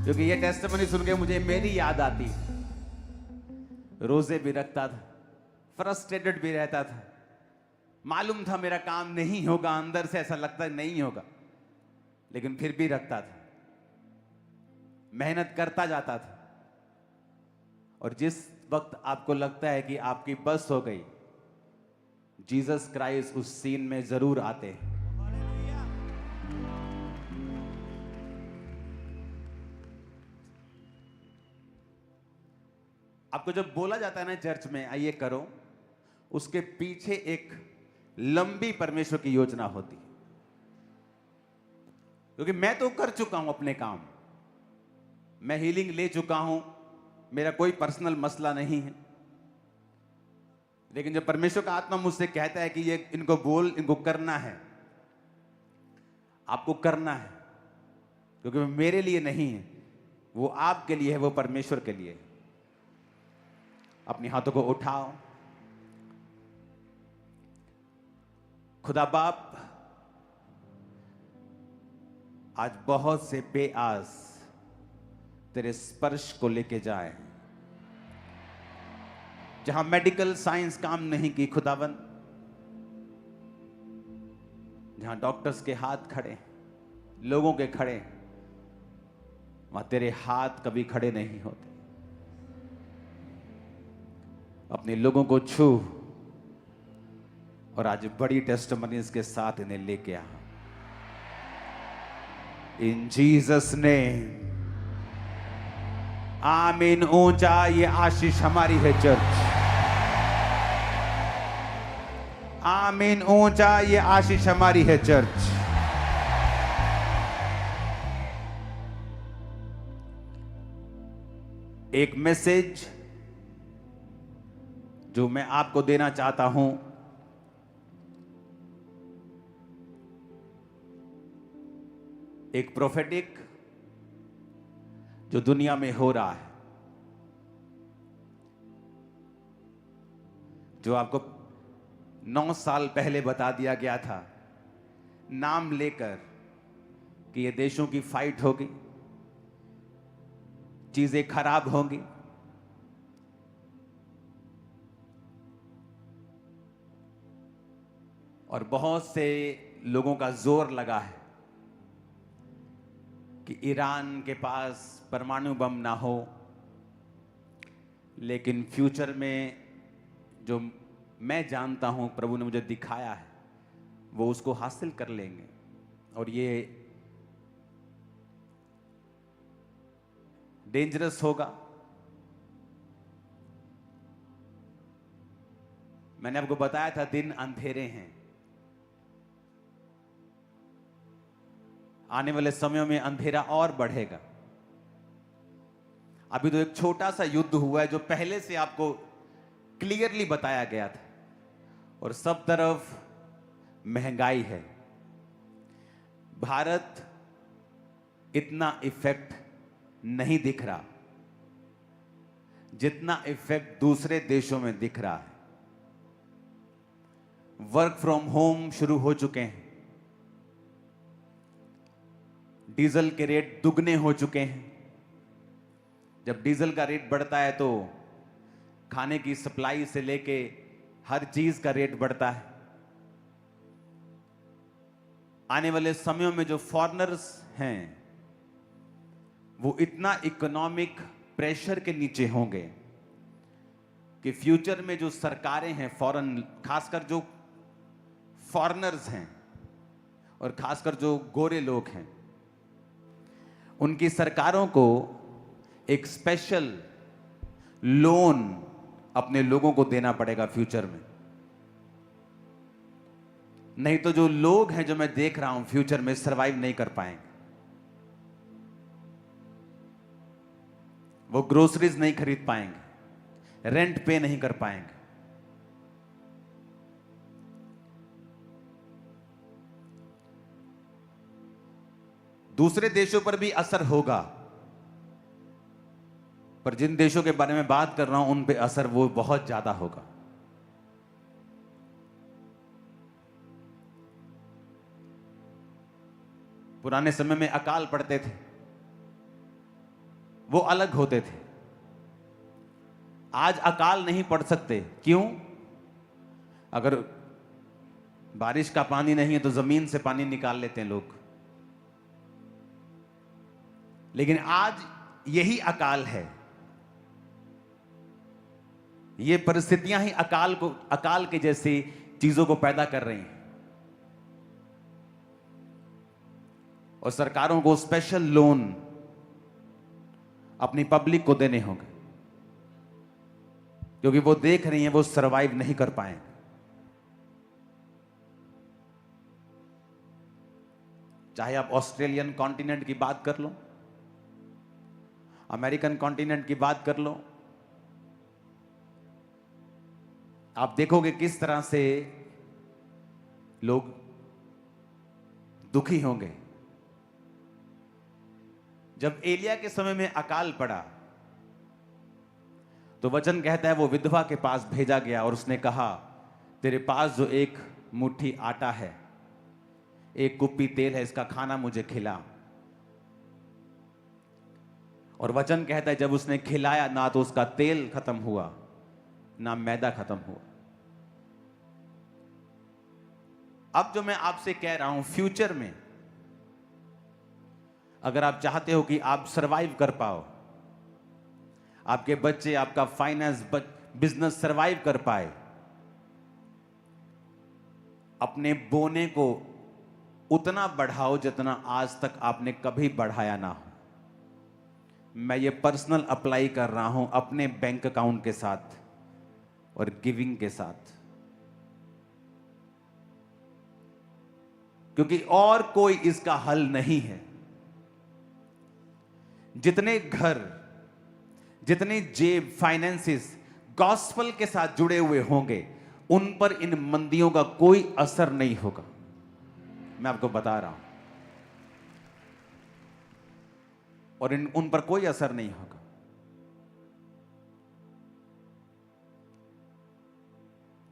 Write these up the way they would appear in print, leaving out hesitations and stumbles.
क्योंकि ये टेस्टिमनी सुन के मुझे मेरी याद आती। रोजे भी रखता था, फ्रस्ट्रेटेड भी रहता था, मालूम था मेरा काम नहीं होगा, अंदर से ऐसा लगता नहीं होगा, लेकिन फिर भी रखता था, मेहनत करता जाता था। और जिस वक्त आपको लगता है कि आपकी बस हो गई, जीसस क्राइस्ट उस सीन में जरूर आते हैं। आपको जब बोला जाता है ना चर्च में आइए करो, उसके पीछे एक लंबी परमेश्वर की योजना होती है। क्योंकि मैं तो कर चुका हूं अपने काम, मैं हीलिंग ले चुका हूं, मेरा कोई पर्सनल मसला नहीं है। लेकिन जब परमेश्वर का आत्मा मुझसे कहता है कि ये इनको बोल, इनको करना है, आपको करना है, क्योंकि वो मेरे लिए नहीं है, वो आपके लिए है, वो परमेश्वर के लिए है। अपने हाथों को उठाओ। खुदा बाप, आज बहुत से बेआस तेरे स्पर्श को लेके जाए, जहां मेडिकल साइंस काम नहीं की खुदावन, जहां डॉक्टर्स के हाथ खड़े, लोगों के खड़े, वहां तेरे हाथ कभी खड़े नहीं होते। अपने लोगों को छू और आज बड़ी टेस्टिमनीज के साथ इन्हें लेके आ। इन जीसस नेम, आमीन। ऊंचा ये आशीष हमारी है चर्च, आमीन। ऊंचा ये आशीष हमारी है चर्च। एक मैसेज जो मैं आपको देना चाहता हूं, एक प्रोफेटिक जो दुनिया में हो रहा है, जो आपको 9 साल पहले बता दिया गया था, नाम लेकर कि ये देशों की फाइट होगी, चीजें खराब होंगी, और बहुत से लोगों का जोर लगा है कि ईरान के पास परमाणु बम ना हो, लेकिन फ्यूचर में जो मैं जानता हूं, प्रभु ने मुझे दिखाया है, वो उसको हासिल कर लेंगे। और ये डेंजरस होगा। मैंने आपको बताया था दिन अंधेरे हैं, आने वाले समयों में अंधेरा और बढ़ेगा। अभी तो एक छोटा सा युद्ध हुआ है जो पहले से आपको क्लियरली बताया गया था, और सब तरफ महंगाई है। भारत इतना इफेक्ट नहीं दिख रहा जितना इफेक्ट दूसरे देशों में दिख रहा है। वर्क फ्रॉम होम शुरू हो चुके हैं, डीजल के रेट दुगने हो चुके हैं। जब डीजल का रेट बढ़ता है तो खाने की सप्लाई से लेके हर चीज का रेट बढ़ता है। आने वाले समयों में जो फॉरेनर्स हैं वो इतना इकोनॉमिक प्रेशर के नीचे होंगे कि फ्यूचर में जो सरकारें हैं, फॉरेन, खासकर जो फॉरेनर्स हैं और खासकर जो गोरे लोग हैं, उनकी सरकारों को एक स्पेशल लोन अपने लोगों को देना पड़ेगा फ्यूचर में। नहीं तो जो लोग हैं, जो मैं देख रहा हूं, फ्यूचर में सरवाइव नहीं कर पाएंगे। वो ग्रोसरीज नहीं खरीद पाएंगे, रेंट पे नहीं कर पाएंगे। दूसरे देशों पर भी असर होगा, पर जिन देशों के बारे में बात कर रहा हूं उन पे असर वो बहुत ज्यादा होगा। पुराने समय में अकाल पड़ते थे, वो अलग होते थे। आज अकाल नहीं पड़ सकते। क्यों? अगर बारिश का पानी नहीं है तो जमीन से पानी निकाल लेते हैं लोग। लेकिन आज यही अकाल है। ये परिस्थितियां ही अकाल के जैसी चीजों को पैदा कर रही हैं। और सरकारों को स्पेशल लोन अपनी पब्लिक को देने होंगे, क्योंकि वो देख रही हैं वो सरवाइव नहीं कर पाएंगे। चाहे आप ऑस्ट्रेलियन कॉन्टिनेंट की बात कर लो, अमेरिकन कॉन्टिनेंट की बात कर लो, आप देखोगे किस तरह से लोग दुखी होंगे। जब एलिया के समय में अकाल पड़ा तो वचन कहता है वो विधवा के पास भेजा गया और उसने कहा, तेरे पास जो एक मुट्ठी आटा है, एक कुप्पी तेल है, इसका खाना मुझे खिला। और वचन कहता है जब उसने खिलाया, ना तो उसका तेल खत्म हुआ ना मैदा खत्म हुआ। अब जो मैं आपसे कह रहा हूं, फ्यूचर में अगर आप चाहते हो कि आप सरवाइव कर पाओ, आपके बच्चे, आपका फाइनेंस, बिजनेस सरवाइव कर पाए, अपने बोने को उतना बढ़ाओ जितना आज तक आपने कभी बढ़ाया ना हो। मैं ये पर्सनल अप्लाई कर रहा हूं अपने बैंक अकाउंट के साथ और गिविंग के साथ, क्योंकि और कोई इसका हल नहीं है। जितने घर, जितने जेब, फाइनेंसेस गॉस्पेल के साथ जुड़े हुए होंगे, उन पर इन मंदियों का कोई असर नहीं होगा। मैं आपको बता रहा हूं, और उन पर कोई असर नहीं होगा।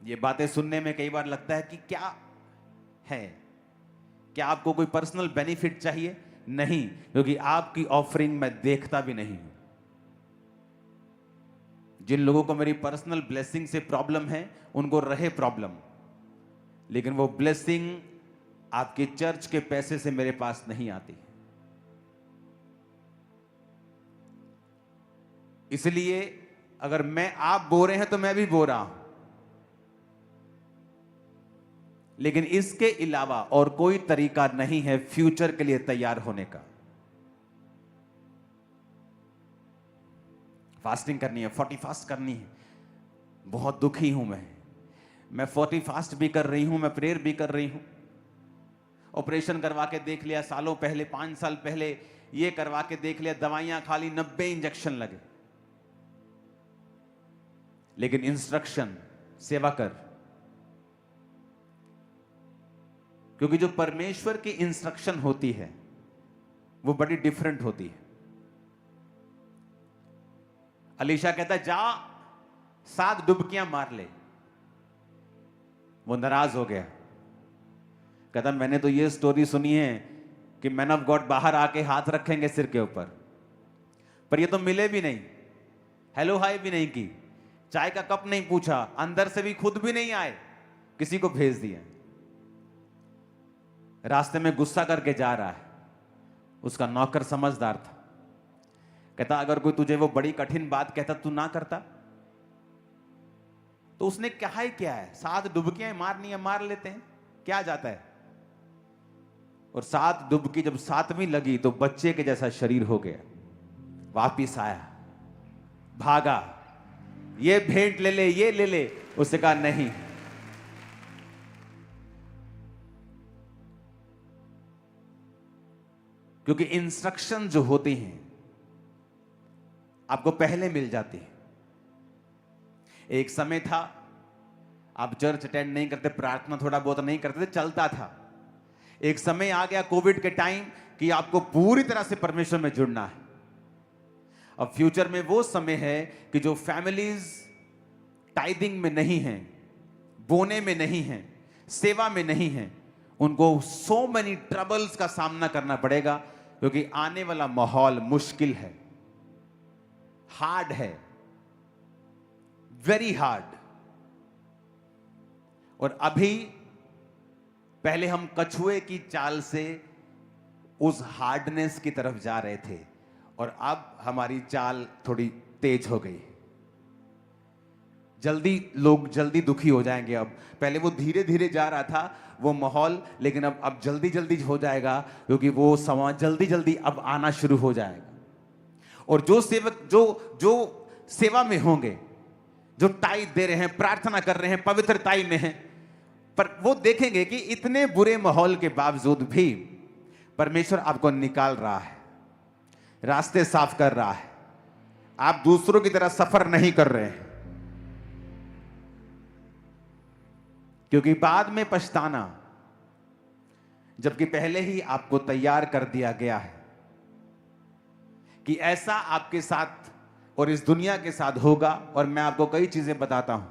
ये बातें सुनने में कई बार लगता है कि क्या है, क्या आपको कोई पर्सनल बेनिफिट चाहिए? नहीं, क्योंकि आपकी ऑफरिंग मैं देखता भी नहीं हूं। जिन लोगों को मेरी पर्सनल ब्लेसिंग से प्रॉब्लम है, उनको रहे प्रॉब्लम, लेकिन वो ब्लेसिंग आपके चर्च के पैसे से मेरे पास नहीं आती। इसलिए अगर आप बो रहे हैं तो मैं भी बो रहा हूं, लेकिन इसके अलावा और कोई तरीका नहीं है फ्यूचर के लिए तैयार होने का। फास्टिंग करनी है, 40 फास्ट करनी है। बहुत दुखी हूं मैं 40 फास्ट भी कर रही हूं, मैं प्रेयर भी कर रही हूं। ऑपरेशन करवा के देख लिया सालों पहले, 5 साल पहले ये करवा के देख लिया, दवाइयां खा ली, 90 इंजेक्शन लगे, लेकिन इंस्ट्रक्शन सेवा कर। क्योंकि जो परमेश्वर की इंस्ट्रक्शन होती है वो बड़ी डिफरेंट होती है। अलीशा कहता है जा 7 डुबकियां मार ले। वो नाराज हो गया, कहता मैंने तो ये स्टोरी सुनी है कि मैन ऑफ गॉड बाहर आके हाथ रखेंगे सिर के ऊपर, पर ये तो मिले भी नहीं, हेलो हाय भी नहीं की, चाय का कप नहीं पूछा, अंदर से भी खुद भी नहीं आए, किसी को भेज दिया। रास्ते में गुस्सा करके जा रहा है। उसका नौकर समझदार था, कहता अगर कोई तुझे वो बड़ी कठिन बात कहता तू ना करता? तो उसने कहा ही क्या है, 7 डुबकियां मारनी है, मार लेते हैं, क्या जाता है। और 7 डुबकी जब 7वीं लगी तो बच्चे के जैसा शरीर हो गया। वापिस आया, भागा, ये भेंट ले ले, ये ले ले। उसने कहा नहीं, क्योंकि इंस्ट्रक्शन जो होती हैं आपको पहले मिल जाती है। एक समय था आप चर्च अटेंड नहीं करते, प्रार्थना थोड़ा बहुत नहीं करते थे, चलता था। एक समय आ गया कोविड के टाइम कि आपको पूरी तरह से परमेश्वर में जुड़ना है। अब फ्यूचर में वो समय है कि जो फैमिलीज टाइदिंग में नहीं हैं, बोने में नहीं हैं, सेवा में नहीं हैं, उनको सो मेनी ट्रबल्स का सामना करना पड़ेगा, क्योंकि आने वाला माहौल मुश्किल है। हार्ड है, वेरी हार्ड। और अभी पहले हम कछुए की चाल से उस हार्डनेस की तरफ जा रहे थे, और अब हमारी चाल थोड़ी तेज हो गई। लोग जल्दी दुखी हो जाएंगे। अब पहले वो धीरे धीरे जा रहा था वो माहौल, लेकिन अब जल्दी जल्दी हो जाएगा, क्योंकि वो समय जल्दी जल्दी अब आना शुरू हो जाएगा। और जो सेवक जो सेवा में होंगे, जो टाइट दे रहे हैं, प्रार्थना कर रहे हैं, पवित्रताई में हैं, पर वो देखेंगे कि इतने बुरे माहौल के बावजूद भी परमेश्वर आपको निकाल रहा है, रास्ते साफ कर रहा है। आप दूसरों की तरह सफर नहीं कर रहे हैं, क्योंकि बाद में पछताना, जबकि पहले ही आपको तैयार कर दिया गया है कि ऐसा आपके साथ और इस दुनिया के साथ होगा। और मैं आपको कई चीजें बताता हूं,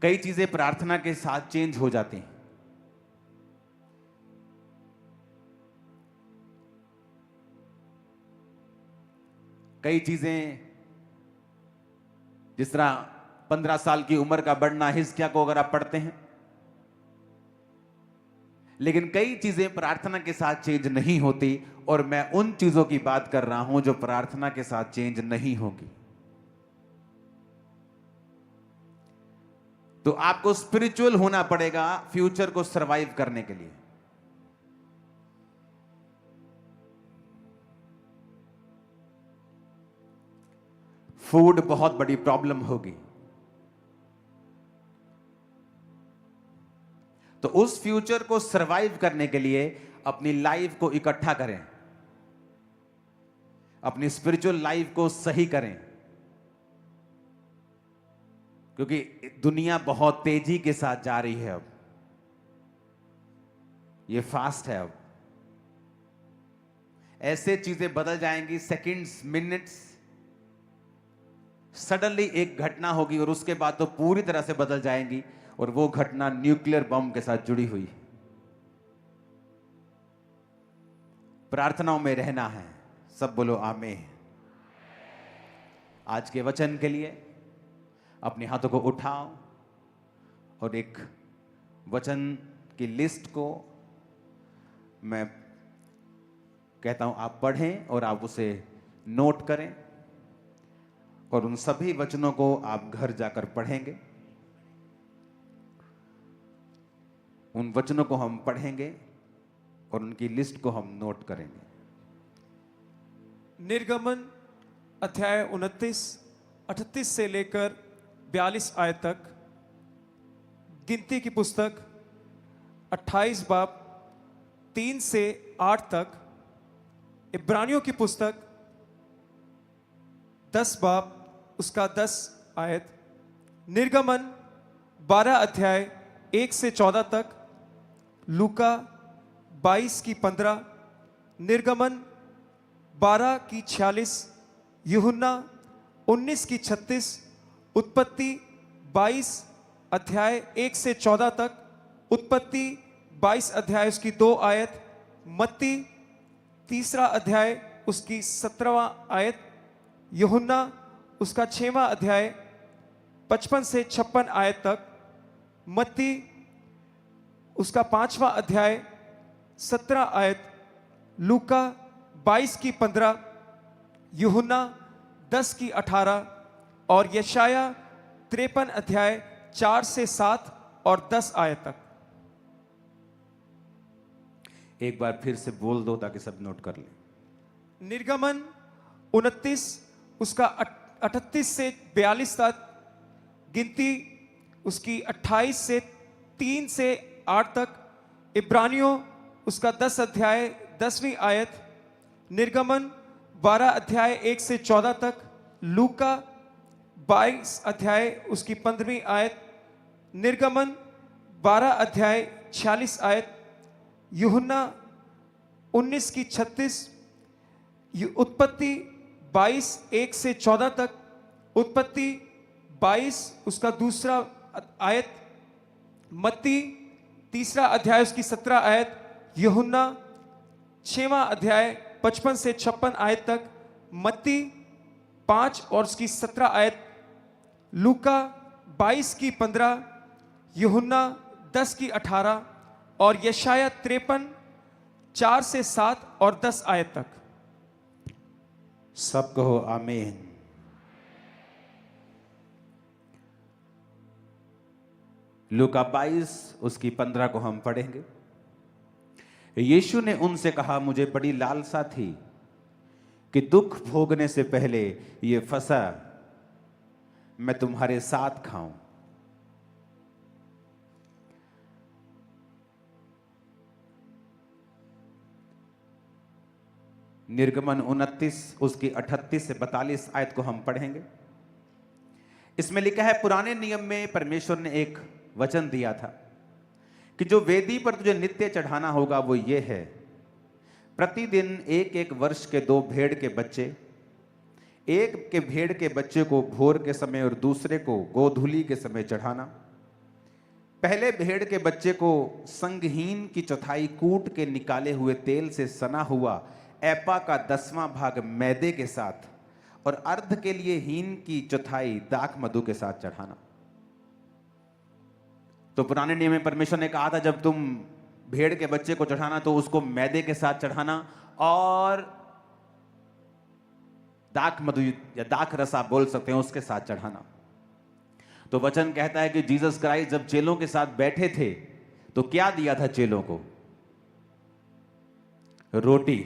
कई चीजें प्रार्थना के साथ चेंज हो जाती हैं। कई चीजें, जिस तरह 15 साल की उम्र का बढ़ना हिजकिय्याह को अगर आप पढ़ते हैं, लेकिन कई चीजें प्रार्थना के साथ चेंज नहीं होती। और मैं उन चीजों की बात कर रहा हूं जो प्रार्थना के साथ चेंज नहीं होगी। तो आपको स्पिरिचुअल होना पड़ेगा फ्यूचर को सरवाइव करने के लिए। फूड बहुत बड़ी प्रॉब्लम होगी, तो उस फ्यूचर को सरवाइव करने के लिए अपनी लाइफ को इकट्ठा करें, अपनी स्पिरिचुअल लाइफ को सही करें, क्योंकि दुनिया बहुत तेजी के साथ जा रही है। अब ये फास्ट है। अब ऐसे चीजें बदल जाएंगी, सेकंड्स, मिनट्स, सडनली एक घटना होगी और उसके बाद तो पूरी तरह से बदल जाएंगी। और वो घटना न्यूक्लियर बम के साथ जुड़ी हुई। प्रार्थनाओं में रहना है। सब बोलो आमीन। आज के वचन के लिए अपने हाथों को उठाओ और एक वचन की लिस्ट को मैं कहता हूं आप पढ़ें और आप उसे नोट करें, और उन सभी वचनों को आप घर जाकर पढ़ेंगे। उन वचनों को हम पढ़ेंगे और उनकी लिस्ट को हम नोट करेंगे। निर्गमन अध्याय 29, 38 से लेकर 42 आयत तक, गिनती की पुस्तक 28 बाब 3 से 8 तक, इब्रानियों की पुस्तक 10 बाब उसका 10 आयत, निर्गमन 12 अध्याय 1 से 14 तक, लूका 22 की 15, निर्गमन 12 की 46, यूहन्ना 19 की 36, उत्पत्ति 22 अध्याय 1 से 14 तक, उत्पत्ति 22 अध्याय उसकी 2 आयत, मत्ती 3 अध्याय उसकी 17वां आयत, यूहन्ना उसका 6वां अध्याय 55 से 56 आयत तक, मत्ती उसका 5वां अध्याय 17 आयत, लूका 22 की 15, यूहन्ना 10 की 18 और यशाया 53 अध्याय 4 से 7 और 10 आयत तक। एक बार फिर से बोल दो ताकि सब नोट कर लें। निर्गमन 29 उसका 38 से 42 तक, गिनती उसकी 28 से 3 से 8 तक, इब्रानियों उसका 10 अध्याय 10वीं आयत, निर्गमन 12 अध्याय 1 से 14 तक, लूका 22 अध्याय उसकी 15वीं आयत, निर्गमन 12 अध्याय 46 आयत, यूहन्ना 19 की 36, उत्पत्ति 22 1 से 14 तक, उत्पत्ति 22 उसका 2 आयत, मत्ती 3 अध्याय उसकी 17 आयत, यूहन्ना 6वां अध्याय 55 से 56 आयत तक, मत्ती 5 और उसकी 17 आयत, लूका 22 की 15, यूहन्ना 10 की 18 और यशाया 53 4 से 7 और 10 आयत तक। सब कहो आमीन। लूका 22 उसकी 15 को हम पढ़ेंगे। यीशु ने उनसे कहा, मुझे बड़ी लालसा थी कि दुख भोगने से पहले ये फसह मैं तुम्हारे साथ खाऊं। निर्गमन 29 उसकी 38 से 42 आयत को हम पढ़ेंगे। इसमें लिखा है, पुराने नियम में परमेश्वर ने एक वचन दिया था कि जो वेदी पर तुझे नित्य चढ़ाना होगा वो ये है, प्रतिदिन एक एक वर्ष के 2 भेड़ के बच्चे, एक के भेड़ के बच्चे को भोर के समय और दूसरे को गोधूली के समय चढ़ाना। पहले भेड़ के बच्चे को संगहीन की चौथाई कूट के निकाले हुए तेल से सना हुआ एपा का 10वां भाग मैदे के साथ और अर्ध के लिए हीन की चौथाई दाख मधु के साथ चढ़ाना। तो पुराने नियम में परमेश्वर ने कहा था, जब तुम भेड़ के बच्चे को चढ़ाना तो उसको मैदे के साथ चढ़ाना और दाख मधु या दाख रस आप बोल सकते हैं उसके साथ चढ़ाना। तो वचन कहता है कि जीसस क्राइस्ट जब चेलों के साथ बैठे थे तो क्या दिया था चेलों को? रोटी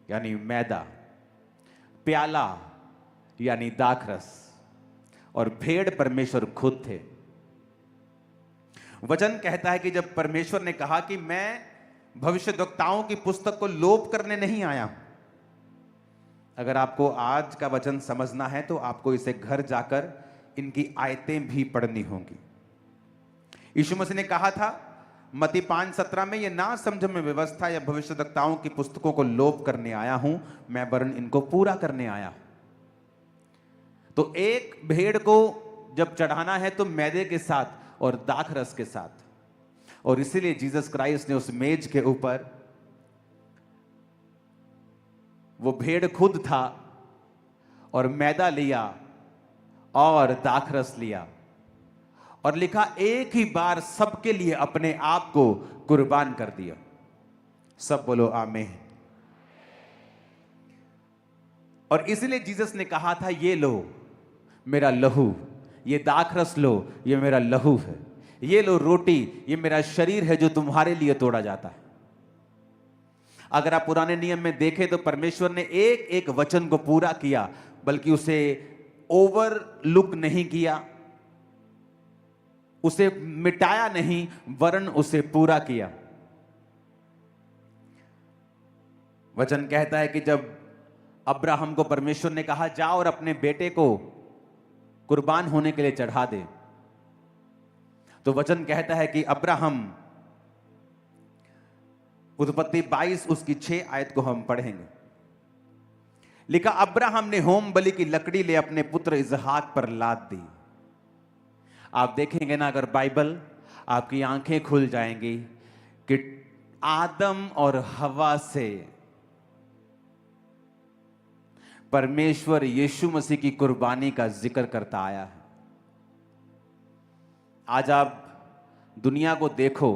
यानी मैदा, प्याला यानी दाख रस, और भेड़ परमेश्वर खुद थे। वचन कहता है कि जब परमेश्वर ने कहा कि मैं भविष्यद्वक्ताओं की पुस्तक को लोप करने नहीं आया। अगर आपको आज का वचन समझना है तो आपको इसे घर जाकर इनकी आयतें भी पढ़नी होंगी। यीशु मसीह ने कहा था मत्ती 5:17 में, ये ना समझ में व्यवस्था या भविष्यद्वक्ताओं की पुस्तकों को लोप करने आया हूं, मैं वरन इनको पूरा करने आया हूं। तो एक भेड़ को जब चढ़ाना है तो मैदे के साथ और दाख रस के साथ, और इसीलिए जीसस क्राइस्ट ने उस मेज के ऊपर, वो भेड़ खुद था और मैदा लिया और दाख रस लिया और लिखा एक ही बार सबके लिए अपने आप को कुर्बान कर दिया। सब बोलो आमीन। और इसलिए जीसस ने कहा था, ये लो मेरा लहू, ये दाख रस लो, ये मेरा लहू है, ये लो रोटी, ये मेरा शरीर है जो तुम्हारे लिए तोड़ा जाता है। अगर आप पुराने नियम में देखें तो परमेश्वर ने एक एक वचन को पूरा किया, बल्कि उसे ओवरलुक नहीं किया, उसे मिटाया नहीं, वरन उसे पूरा किया। वचन कहता है कि जब अब्राहम को परमेश्वर ने कहा, जाओ और अपने बेटे को कुर्बान होने के लिए चढ़ा दे, तो वचन कहता है कि अब्राहम, उत्पत्ति 22 उसकी 6 आयत को हम पढ़ेंगे। लिखा, अब्राहम ने होम बलि की लकड़ी ले अपने पुत्र इसहाक पर लाद दी। आप देखेंगे ना अगर बाइबल, आपकी आंखें खुल जाएंगी कि आदम और हवा से परमेश्वर यीशु मसीह की कुर्बानी का जिक्र करता आया है। आज आप दुनिया को देखो,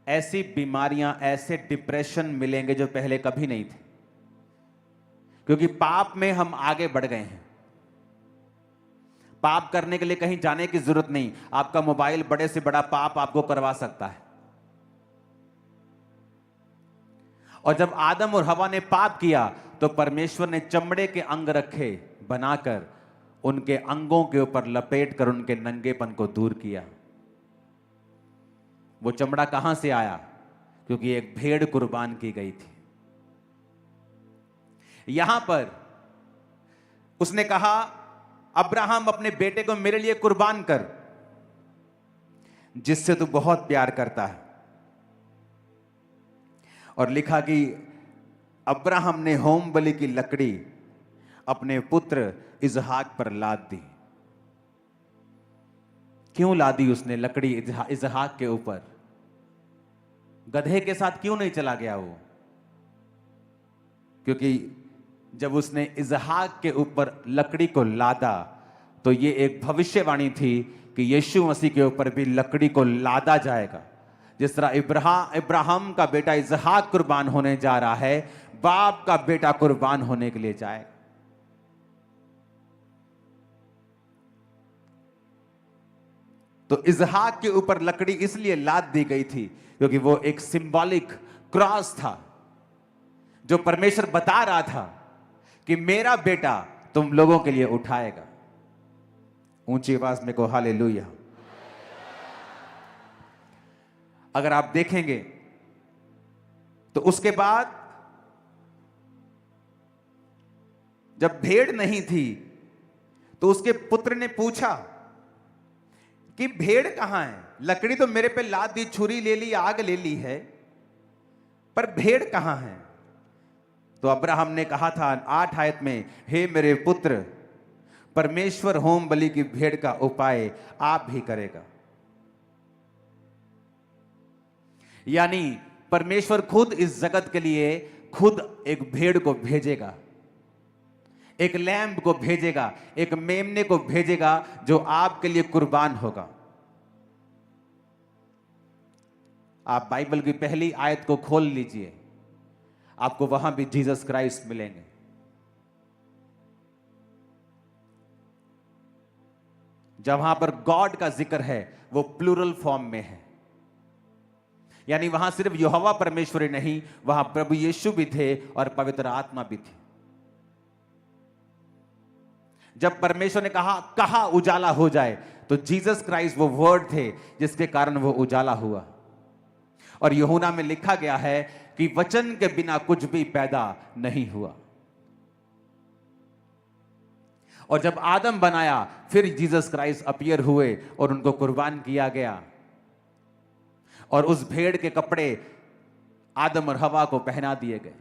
ऐसी बीमारियां, ऐसे डिप्रेशन मिलेंगे जो पहले कभी नहीं थे, क्योंकि पाप में हम आगे बढ़ गए हैं। पाप करने के लिए कहीं जाने की जरूरत नहीं, आपका मोबाइल बड़े से बड़ा पाप आपको करवा सकता है। और जब आदम और हवा ने पाप किया तो परमेश्वर ने चमड़े के अंग रखे बनाकर उनके अंगों के ऊपर लपेट कर उनके नंगेपन को दूर किया। वो चमड़ा कहां से आया? क्योंकि एक भेड़ कुर्बान की गई थी। यहां पर उसने कहा, अब्राहम अपने बेटे को मेरे लिए कुर्बान कर, जिससे तू बहुत प्यार करता है। और लिखा कि अब्राहम ने होम बलि की लकड़ी अपने पुत्र इसहाक पर लाद दी। क्यों लादी उसने लकड़ी इसहाक के ऊपर? गधे के साथ क्यों नहीं चला गया वो? क्योंकि जब उसने इसहाक के ऊपर लकड़ी को लादा, तो ये एक भविष्यवाणी थी कि यीशु मसीह के ऊपर भी लकड़ी को लादा जाएगा। जिस तरह इब्राहिम का बेटा इसहाक कुर्बान होने जा रहा है, बाप का बेटा कुर्बान होने के लिए जाएगा। तो इसहाक के ऊपर लकड़ी इसलिए लाद दी गई थी क्योंकि वो एक सिंबॉलिक क्रॉस था, जो परमेश्वर बता रहा था कि मेरा बेटा तुम लोगों के लिए उठाएगा। ऊंची आवाज में को हालेलुया। अगर आप देखेंगे तो उसके बाद जब भेड़ नहीं थी तो उसके पुत्र ने पूछा कि भेड़ कहां है? लकड़ी तो मेरे पे लाद दी, छुरी ले ली, आग ले ली है, पर भेड़ कहां है? तो अब्राहम ने कहा था 8 आयत में, हे मेरे पुत्र, परमेश्वर होम बलि की भेड़ का उपाय आप भी करेगा। यानी परमेश्वर खुद इस जगत के लिए खुद एक भेड़ को भेजेगा, एक लैम्ब को भेजेगा, एक मेमने को भेजेगा जो आपके लिए कुर्बान होगा। आप बाइबल की पहली आयत को खोल लीजिए, आपको वहां भी जीसस क्राइस्ट मिलेंगे। जहां पर गॉड का जिक्र है वो प्लूरल फॉर्म में है, यानी वहां सिर्फ यहोवा परमेश्वर ही नहीं, वहां प्रभु यीशु भी थे और पवित्र आत्मा भी थी। जब परमेश्वर ने कहा उजाला हो जाए, तो जीसस क्राइस्ट वो वर्ड थे जिसके कारण वो उजाला हुआ। और यूहन्ना में लिखा गया है कि वचन के बिना कुछ भी पैदा नहीं हुआ। और जब आदम बनाया, फिर जीसस क्राइस्ट अपीयर हुए और उनको कुर्बान किया गया, और उस भेड़ के कपड़े आदम और हवा को पहना दिए गए।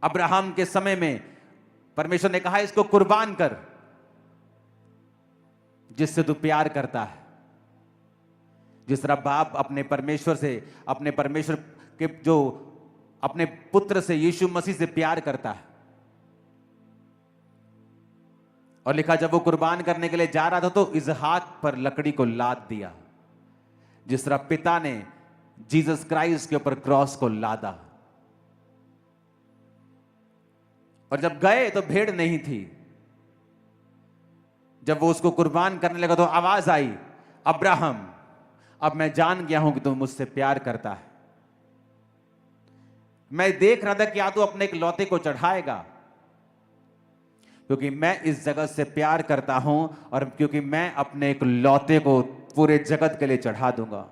अब्राहम के समय में परमेश्वर ने कहा इसको कुर्बान कर, जिससे तू प्यार करता है। जिस तरह बाप अपने परमेश्वर से, अपने परमेश्वर के जो अपने पुत्र से, यीशु मसीह से प्यार करता है। और लिखा जब वो कुर्बान करने के लिए जा रहा था तो इसहाक पर लकड़ी को लाद दिया, जिस तरह पिता ने जीसस क्राइस्ट के ऊपर क्रॉस को लादा। और जब गए तो भेड़ नहीं थी। जब वो उसको कुर्बान करने लगा तो आवाज आई, अब्राहम, अब मैं जान गया हूं कि तुम मुझसे प्यार करता है। मैं देख रहा था कि या तो अपने एक लौते को चढ़ाएगा, क्योंकि मैं इस जगत से प्यार करता हूं, और क्योंकि मैं अपने एक लौते को पूरे जगत के लिए चढ़ा दूंगा।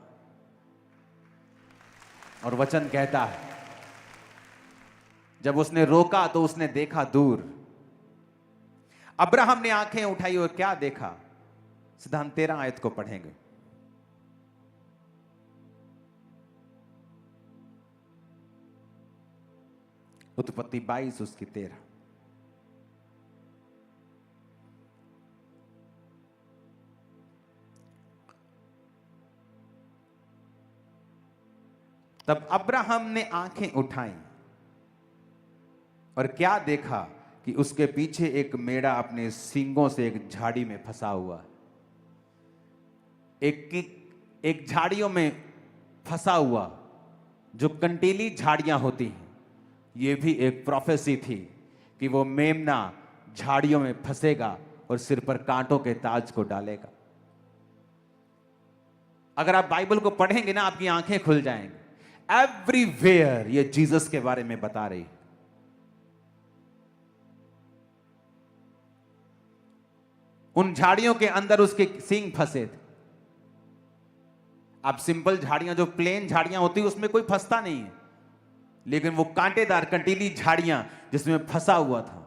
और वचन कहता है जब उसने रोका तो उसने देखा दूर। अब्राहम ने आंखें उठाई और क्या देखा? सीधा हम 13 आयत को पढ़ेंगे। उत्पत्ति 22 उसकी 13। तब अब्राहम ने आंखें उठाई और क्या देखा कि उसके पीछे एक मेढ़ा अपने सींगों से एक झाड़ी में फंसा हुआ, एक झाड़ियों में फंसा हुआ, जो कंटीली झाड़ियां होती हैं। यह भी एक प्रोफेसी थी कि वो मेमना झाड़ियों में फंसेगा और सिर पर कांटों के ताज को डालेगा। अगर आप बाइबल को पढ़ेंगे ना, आपकी आंखें खुल जाएंगी। एवरीवेयर ये जीसस के बारे में बता रही। उन झाड़ियों के अंदर उसके सींग फंसे थे। अब सिंपल झाड़ियां, जो प्लेन झाड़ियां होती है, उसमें कोई फंसता नहीं है, लेकिन वो कांटेदार कंटीली झाड़ियां जिसमें फंसा हुआ था।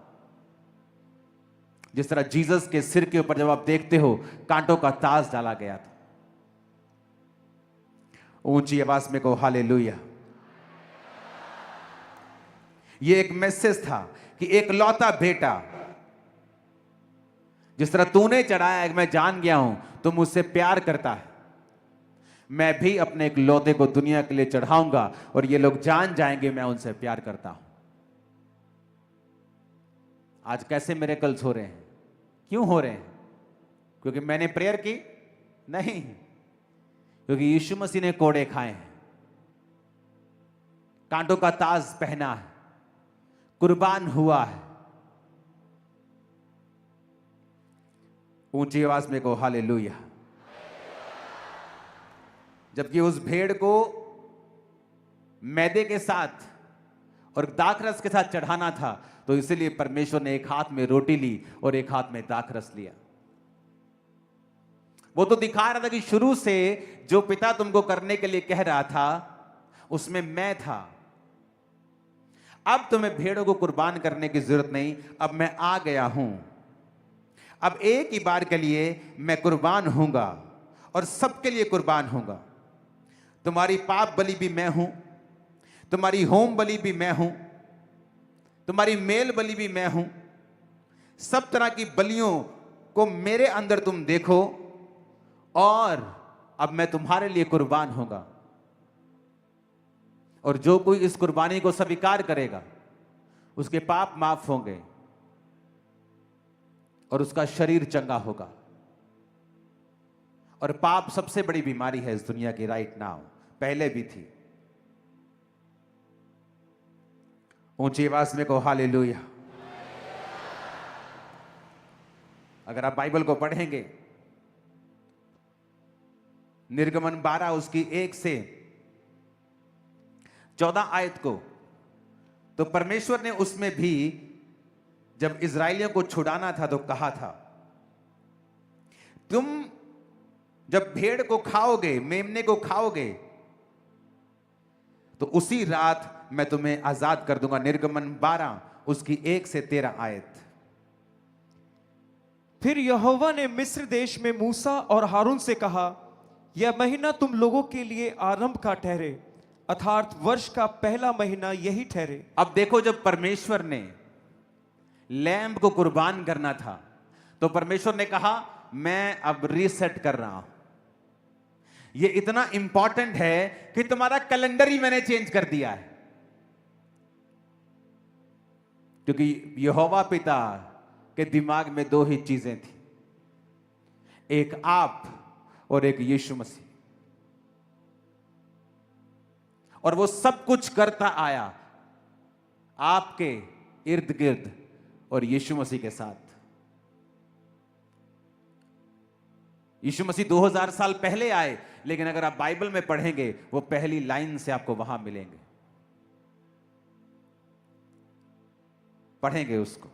जिस तरह जीसस के सिर के ऊपर जब आप देखते हो कांटों का ताज डाला गया था। ऊंची आवाज में को हालेलुया। ये एक मैसेज था कि एक लौता बेटा, जिस तरह तूने चढ़ाया, मैं जान गया हूं तुम मुझसे प्यार करता है। मैं भी अपने एक लौते को दुनिया के लिए चढ़ाऊंगा और ये लोग जान जाएंगे मैं उनसे प्यार करता हूं। आज कैसे मिरेकल्स हो रहे हैं? क्यों हो रहे हैं? क्योंकि मैंने प्रेयर की? नहीं, क्योंकि यीशु मसीह ने कोड़े खाए हैं, कांटों का ताज पहना है, कुर्बान हुआ है। ऊंची आवाज में कहो हालेलुया। जबकि उस भेड़ को मैदे के साथ और दाखरस के साथ चढ़ाना था, तो इसलिए परमेश्वर ने एक हाथ में रोटी ली और एक हाथ में दाखरस लिया। वो तो दिखा रहा था कि शुरू से जो पिता तुमको करने के लिए कह रहा था उसमें मैं था। अब तुम्हें भेड़ों को कुर्बान करने की जरूरत नहीं, अब मैं आ गया हूं। अब एक ही बार के लिए मैं कुर्बान होऊंगा और सबके लिए कुर्बान होऊंगा। तुम्हारी पाप बलि भी मैं हूं, तुम्हारी होम बलि भी मैं हूं, तुम्हारी मेल बलि भी मैं हूं। सब तरह की बलियों को मेरे अंदर तुम देखो और अब मैं तुम्हारे लिए कुर्बान होगा। और जो कोई इस कुर्बानी को स्वीकार करेगा उसके पाप माफ होंगे और उसका शरीर चंगा होगा। और पाप सबसे बड़ी बीमारी है इस दुनिया की राइट नाउ, पहले भी थी। ऊंची आवाज में कहो हालेलुया। अगर आप बाइबल को पढ़ेंगे, निर्गमन 12 उसकी 1 से 14 आयत को, तो परमेश्वर ने उसमें भी जब इजरायलियों को छुड़ाना था तो कहा था, तुम जब भेड़ को खाओगे, मेमने को खाओगे, तो उसी रात मैं तुम्हें आजाद कर दूंगा। निर्गमन 12 उसकी 1 से 13 आयत। फिर यहोवा ने मिस्र देश में मूसा और हारून से कहा, यह महीना तुम लोगों के लिए आरंभ का ठहरे, अर्थात वर्ष का पहला महीना यही ठहरे। अब देखो, जब परमेश्वर ने लैम्ब को कुर्बान करना था तो परमेश्वर ने कहा मैं अब रीसेट कर रहा हूं। यह इतना इंपॉर्टेंट है कि तुम्हारा कैलेंडर ही मैंने चेंज कर दिया है। क्योंकि यहोवा पिता के दिमाग में 2 ही चीजें थी, एक आप और एक यीशु मसीह। और वो सब कुछ करता आया आपके इर्द गिर्द और यीशु मसीह के साथ। यीशु मसीह 2000 साल पहले आए, लेकिन अगर आप बाइबल में पढ़ेंगे वो पहली लाइन से आपको वहां मिलेंगे। पढ़ेंगे उसको।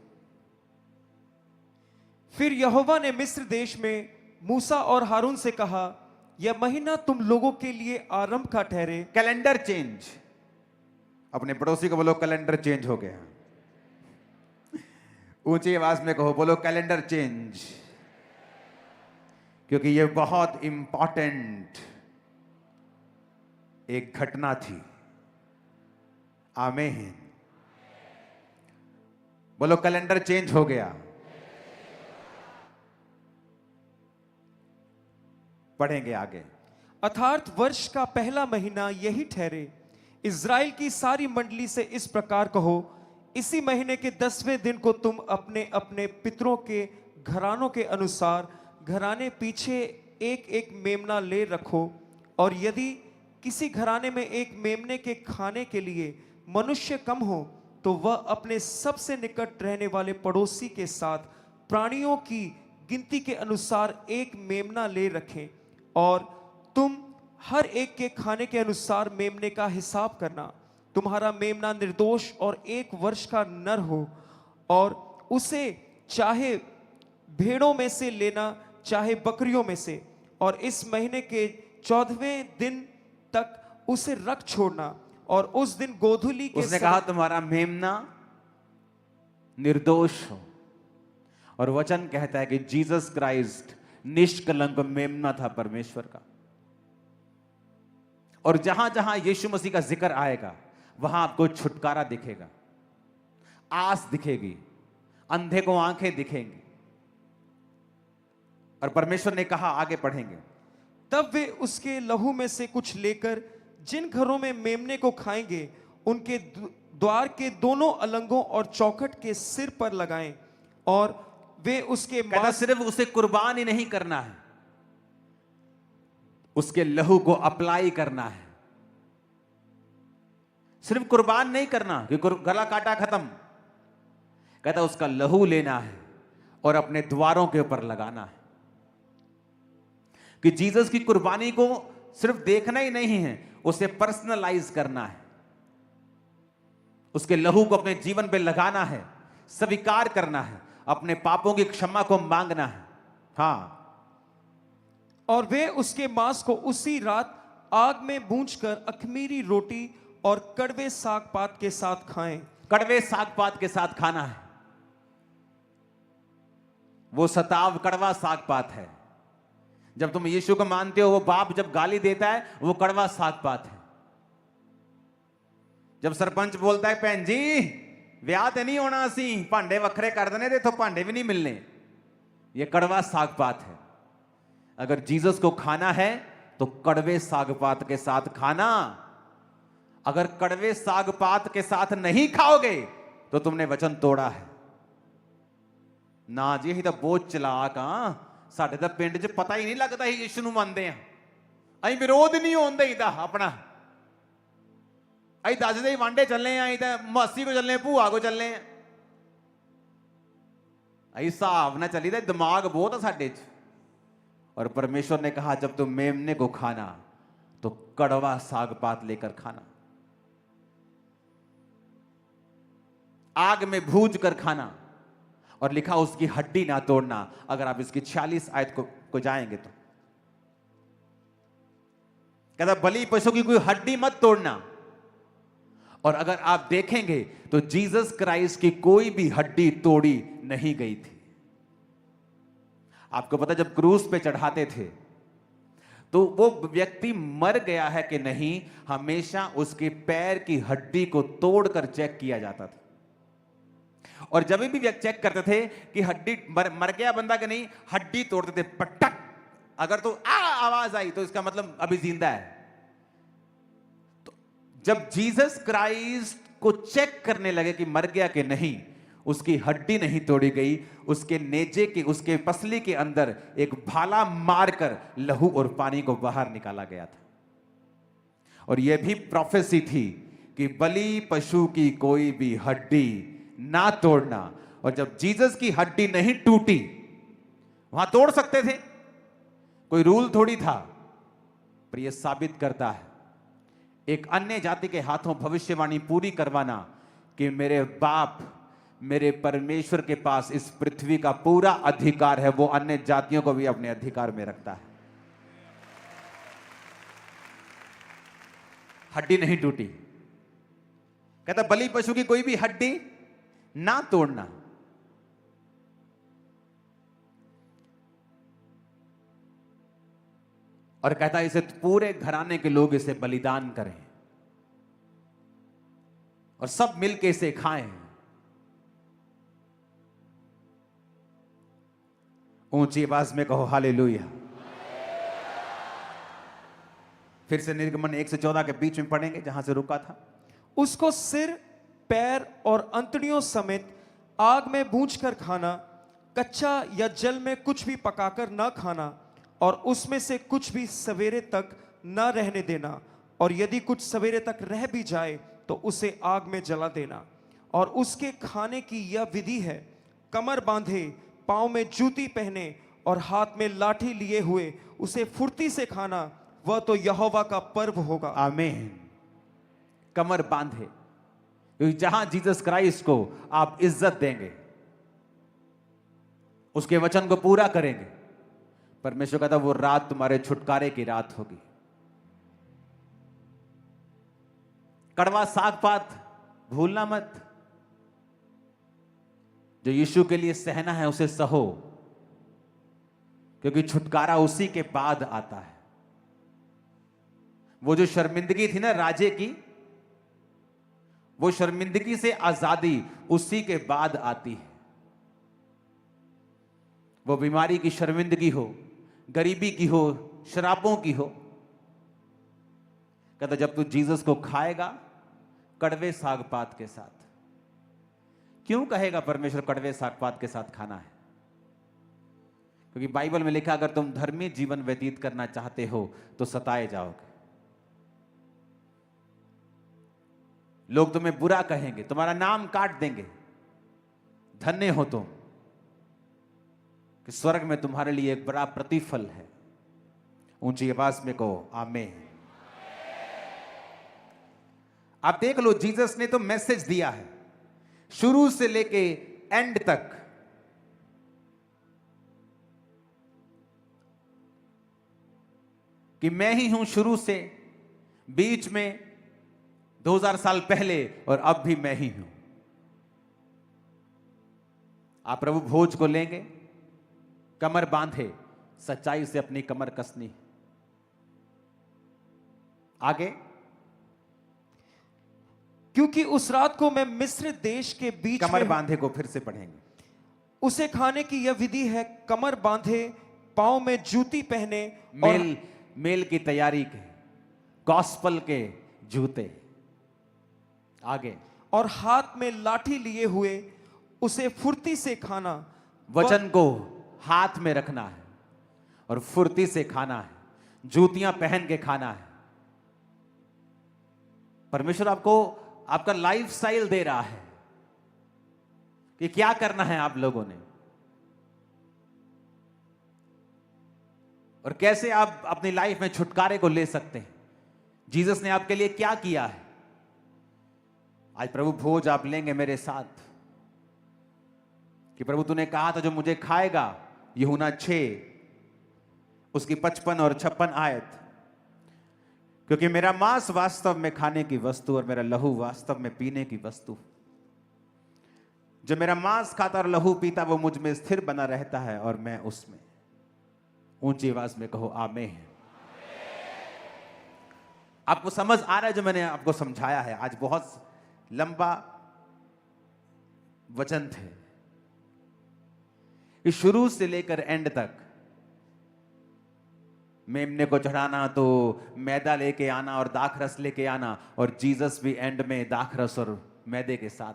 फिर यहोवा ने मिस्र देश में मूसा और हारून से कहा, यह महीना तुम लोगों के लिए आरंभ का ठहरे। Calendar change. अपने पड़ोसी को बोलो कैलेंडर चेंज हो गया। ऊंची आवाज में कहो, बोलो कैलेंडर चेंज। क्योंकि यह बहुत इंपॉर्टेंट एक घटना थी। आमीन। बोलो कैलेंडर चेंज हो गया। पढ़ेंगे आगे। अर्थात वर्ष का पहला महीना यही ठहरे। इज़राइल की सारी मंडली से इस प्रकार कहो, इसी महीने के 10वें दिन को तुम अपने अपने पितरों के घरानों के अनुसार घराने पीछे एक एक मेमना ले रखो। और यदि किसी घराने में एक मेमने के खाने के लिए मनुष्य कम हो, तो वह अपने सबसे निकट रहने वाले पड़ोसी के साथ प्राणियों की गिनती के अनुसार एक मेमना ले रखें। और तुम हर एक के खाने के अनुसार मेमने का हिसाब करना। तुम्हारा मेमना निर्दोष और 1 वर्ष का नर हो, और उसे चाहे भेड़ों में से लेना चाहे बकरियों में से, और इस महीने के 14वें दिन तक उसे रख छोड़ना। और उस दिन गोधूली के उसने कहा तुम्हारा मेमना निर्दोष हो। और वचन कहता है कि जीसस क्राइस्ट निष्कलंक मेमना था परमेश्वर का। और जहां जहां यीशु मसीह का जिक्र आएगा वहां आपको छुटकारा दिखेगा, आस दिखेगी, अंधे को आंखें दिखेंगी। और परमेश्वर ने कहा, आगे पढ़ेंगे, तब वे उसके लहू में से कुछ लेकर जिन घरों में मेमने को खाएंगे उनके द्वार के दोनों अलंगों और चौखट के सिर पर लगाएं, और वे उसके कहता सिर्फ उसे कुर्बान ही नहीं करना है, उसके लहू को अप्लाई करना है। सिर्फ कुर्बान नहीं करना कि गला काटा खत्म, कहता उसका लहू लेना है और अपने द्वारों के ऊपर लगाना है। कि जीसस की कुर्बानी को सिर्फ देखना ही नहीं है, उसे पर्सनलाइज करना है, उसके लहू को अपने जीवन पे लगाना है, स्वीकार करना है, अपने पापों की क्षमा को मांगना है। हां, और वे उसके मांस को उसी रात आग में भूंजकर अखमीरी रोटी और कड़वे साग पात के साथ खाएं। कड़वे साग पात के साथ खाना है। वो सताव कड़वा साग पात है। जब तुम यीशु को मानते हो, वो बाप जब गाली देता है वो कड़वा साग पात है। जब सरपंच बोलता है भैन जी ब्याह ते नहीं होना, असी भांडे वखरे कर देने, इथों भांडे भी नहीं मिलने, ये कड़वा साग पात है। अगर जीसस को खाना है तो कड़वे साग पात के साथ खाना। अगर कड़वे साग पात के साथ नहीं खाओगे तो तुमने वचन तोड़ा है ना जी। अं तो बहुत चलाक हाँ, साडे तो पिंड च पता ही नहीं लगता ही यीशु नूं मनदे आ, अं विरोध नहीं होन देईदा अपना, अं दसदे ही वांडे चलने, अं तो मासी को चलने, भूआ को चलने, अं हिसाब ना चलीदा, दिमाग बहुत है साडे च। और परमेश्वर ने कहा जब तुम मेमने को खाना तो कड़वा साग पात लेकर खाना, आग में भूज कर खाना, और लिखा उसकी हड्डी ना तोड़ना। अगर आप इसकी 46 आयत को जाएंगे तो कहता बलि पशु की कोई हड्डी मत तोड़ना। और अगर आप देखेंगे तो जीसस क्राइस्ट की कोई भी हड्डी तोड़ी नहीं गई थी। आपको पता जब क्रूस पे चढ़ाते थे तो वो व्यक्ति मर गया है कि नहीं, हमेशा उसके पैर की हड्डी को तोड़कर चेक किया जाता था। और जब भी चेक करते थे कि हड्डी मर गया बंदा कि नहीं, हड्डी तोड़ते थे पटक, अगर तो आवाज आई तो इसका मतलब अभी जिंदा है। तो जब जीसस क्राइस्ट को चेक करने लगे कि मर गया कि नहीं, उसकी हड्डी नहीं तोड़ी गई, उसके नेजे की, उसके पसली के अंदर एक भाला मारकर लहू और पानी को बाहर निकाला गया था। और यह भी प्रोफेसी थी कि बलि पशु की कोई भी हड्डी ना तोड़ना। और जब जीसस की हड्डी नहीं टूटी, वहां तोड़ सकते थे, कोई रूल थोड़ी था, पर यह साबित करता है एक अन्य जाति के हाथों भविष्यवाणी पूरी करवाना कि मेरे बाप, मेरे परमेश्वर के पास इस पृथ्वी का पूरा अधिकार है, वो अन्य जातियों को भी अपने अधिकार में रखता है। हड्डी नहीं टूटी, कहता बलि पशु की कोई भी हड्डी ना तोड़ना। और कहता इसे पूरे घराने के लोग इसे बलिदान करें और सब मिलके इसे खाएं। ऊंची आवाज में कहो हालेलुया। फिर से निर्गमन 1 से 14 के बीच में पढ़ेंगे जहां से रुका था। उसको सिर, पैर और अंतड़ियों समेत आग में भूंजकर खाना, कच्चा या जल में कुछ भी पकाकर न खाना, और उसमें से कुछ भी सवेरे तक न रहने देना, और यदि कुछ सवेरे तक रह भी जाए तो उसे आग में जला देना। और उसके खाने की यह विधि है, कमर बांधे, पांव में जूती पहने और हाथ में लाठी लिए हुए उसे फुर्ती से खाना, वह तो यहोवा का पर्व होगा। आमीन। कमर बांधे, क्योंकि जहां जीसस क्राइस्ट को आप इज्जत देंगे, उसके वचन को पूरा करेंगे, परमेश्वर कहता वो रात तुम्हारे छुटकारे की रात होगी। कड़वा साग पात भूलना मत, जो यीशु के लिए सहना है उसे सहो, क्योंकि छुटकारा उसी के बाद आता है। वो जो शर्मिंदगी थी ना राजे की, वो शर्मिंदगी से आजादी उसी के बाद आती है। वो बीमारी की शर्मिंदगी हो, गरीबी की हो शराबों की हो। कहता जब तू जीसस को खाएगा कड़वे साग पात के साथ। क्यों कहेगा परमेश्वर कड़वे साग पात के साथ खाना है? क्योंकि बाइबल में लिखा अगर तुम धर्मी जीवन व्यतीत करना चाहते हो तो सताए जाओगे। लोग तुम्हें बुरा कहेंगे, तुम्हारा नाम काट देंगे। धन्य हो तुम कि स्वर्ग में तुम्हारे लिए एक बड़ा प्रतिफल है। ऊंची आवाज में कहो आमीन। आप देख लो, जीसस ने तो मैसेज दिया है शुरू से लेके एंड तक। कि मैं ही हूं शुरू से, बीच में, 2000 साल पहले और अब भी मैं ही हूं। आप प्रभु भोज को लेंगे, कमर बांधे, सच्चाई से अपनी कमर कसनी। आगे, क्योंकि उस रात को मैं मिस्र देश के बीच कमर में बांधे को फिर से पढ़ेंगे। उसे खाने की यह विधि है, कमर बांधे, पांव में जूती पहने और मेल की तैयारी के, गॉस्पल के जूते। आगे, और हाथ में लाठी लिए हुए उसे फुर्ती से खाना। वचन को हाथ में रखना है और फुर्ती से खाना है, जूतियां पहन के खाना है। परमेश्वर आपको आपका लाइफस्टाइल दे रहा है कि क्या करना है आप लोगों ने और कैसे आप अपनी लाइफ में छुटकारे को ले सकते हैं। जीसस ने आपके लिए क्या किया है। आज प्रभु भोज आप लेंगे मेरे साथ कि प्रभु तूने कहा था जो मुझे खाएगा, यूहन्ना 6 उसकी 55 और 56 आयत, क्योंकि मेरा मांस वास्तव में खाने की वस्तु और मेरा लहू वास्तव में पीने की वस्तु। जो मेरा मांस खाता और लहू पीता वो मुझ में स्थिर बना रहता है और मैं उसमें। ऊंची आवाज में कहो आमीन। आपको समझ आ रहा है जो मैंने आपको समझाया है? आज बहुत लंबा वचन थे, कि शुरू से लेकर एंड तक मेमने को चढ़ाना तो मैदा लेके आना और दाखरस लेके आना, और जीसस भी एंड में दाखरस और मैदे के साथ,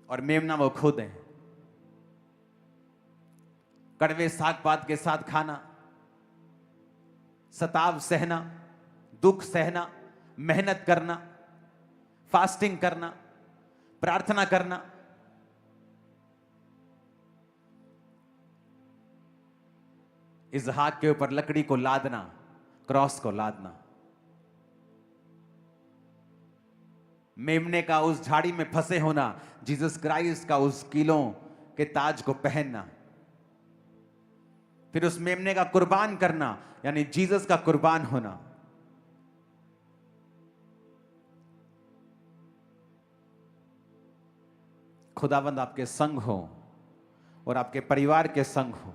और मेमना वो खुद है। कड़वे साग पात के साथ खाना, सताव सहना, दुख सहना, मेहनत करना, फास्टिंग करना, प्रार्थना करना। इसहाक के ऊपर लकड़ी को लादना, क्रॉस को लादना, मेमने का उस झाड़ी में फंसे होना, जीसस क्राइस्ट का उस कीलों के ताज को पहनना, फिर उस मेमने का कुर्बान करना, यानी जीसस का कुर्बान होना। खुदावंद आपके संग हो और आपके परिवार के संग हो।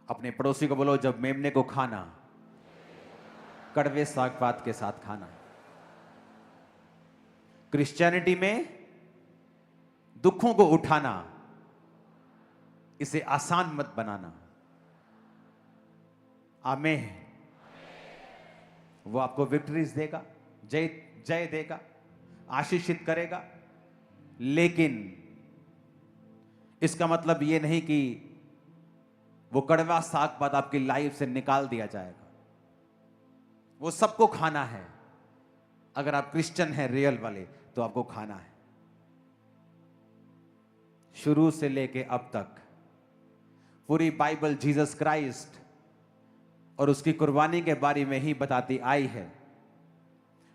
अपने पड़ोसी को बोलो, जब मेमने को खाना, कड़वे साग पात के साथ खाना। क्रिश्चियनिटी में दुखों को उठाना, इसे आसान मत बनाना। आमीन। वो आपको विक्ट्रीज देगा, जय जय देगा, आशीषित करेगा, लेकिन इसका मतलब यह नहीं कि वो कड़वा साग पात आपकी लाइफ से निकाल दिया जाएगा। वो सबको खाना है। अगर आप क्रिश्चियन हैं रियल वाले तो आपको खाना है। शुरू से लेके अब तक पूरी बाइबल जीसस क्राइस्ट और उसकी कुर्बानी के बारे में ही बताती आई है।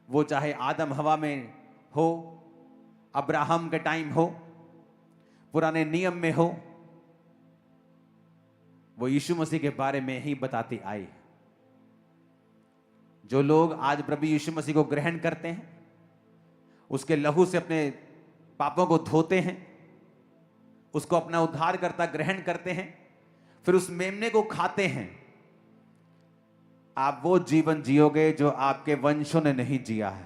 वो चाहे आदम हवा में हो, अब्राहम के टाइम हो, पुराने नियम में हो, वो यीशु मसीह के बारे में ही बताती आई। जो लोग आज प्रभु यीशु मसीह को ग्रहण करते हैं, उसके लहू से अपने पापों को धोते हैं, उसको अपना उद्धारकर्ता ग्रहण करते हैं, फिर उस मेमने को खाते हैं, आप वो जीवन जियोगे जो आपके वंशों ने नहीं जिया है।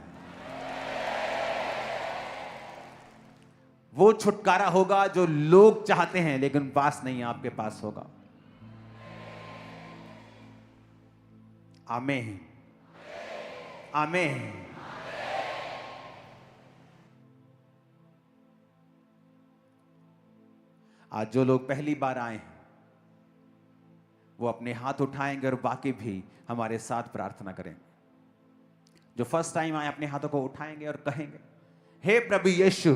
वो छुटकारा होगा जो लोग चाहते हैं लेकिन पास नहीं, आपके पास होगा। आमीन, आमीन। आज जो लोग पहली बार आए हैं वो अपने हाथ उठाएंगे और बाकी भी हमारे साथ प्रार्थना करेंगे। जो फर्स्ट टाइम आए अपने हाथों को उठाएंगे और कहेंगे, हे प्रभु यीशु,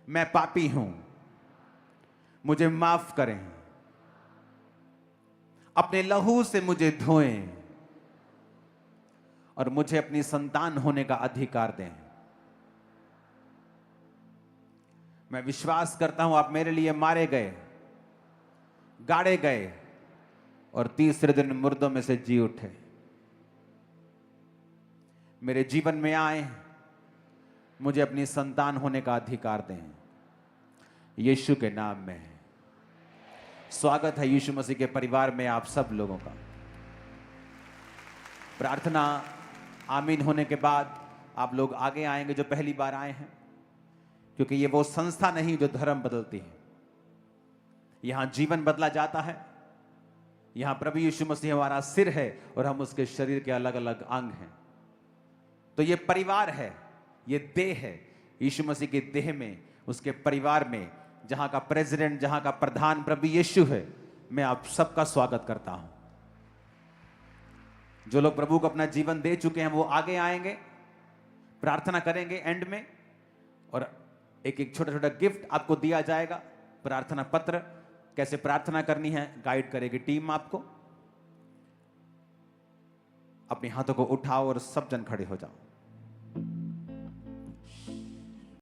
मैं पापी हूं, मुझे माफ करें, अपने लहू से मुझे धोएं और मुझे अपनी संतान होने का अधिकार दें। मैं विश्वास करता हूं आप मेरे लिए मारे गए, गाड़े गए और तीसरे दिन मुर्दों में से जी उठे। मेरे जीवन में आए, मुझे अपनी संतान होने का अधिकार दें। यीशु के नाम में स्वागत है यीशु मसीह के परिवार में आप सब लोगों का। प्रार्थना आमीन होने के बाद आप लोग आगे आएंगे जो पहली बार आए हैं, क्योंकि ये वो संस्था नहीं जो धर्म बदलती है। यहां जीवन बदला जाता है। यहां प्रभु यीशु मसीह हमारा सिर है और हम उसके शरीर के अलग अलग अंग हैं। तो ये परिवार है, ये देह है। यीशु मसीह के देह में, उसके परिवार में, जहां का प्रेसिडेंट, जहां का प्रधान प्रभु यीशु है। मैं आप सबका स्वागत करता हूं। जो लोग प्रभु को अपना जीवन दे चुके हैं वो आगे आएंगे, प्रार्थना करेंगे एंड में, और एक एक छोटा छोटा गिफ्ट आपको दिया जाएगा। प्रार्थना पत्र, कैसे प्रार्थना करनी है गाइड करेगी टीम आपको। अपने हाथों को उठाओ और सब जन खड़े हो जाओ।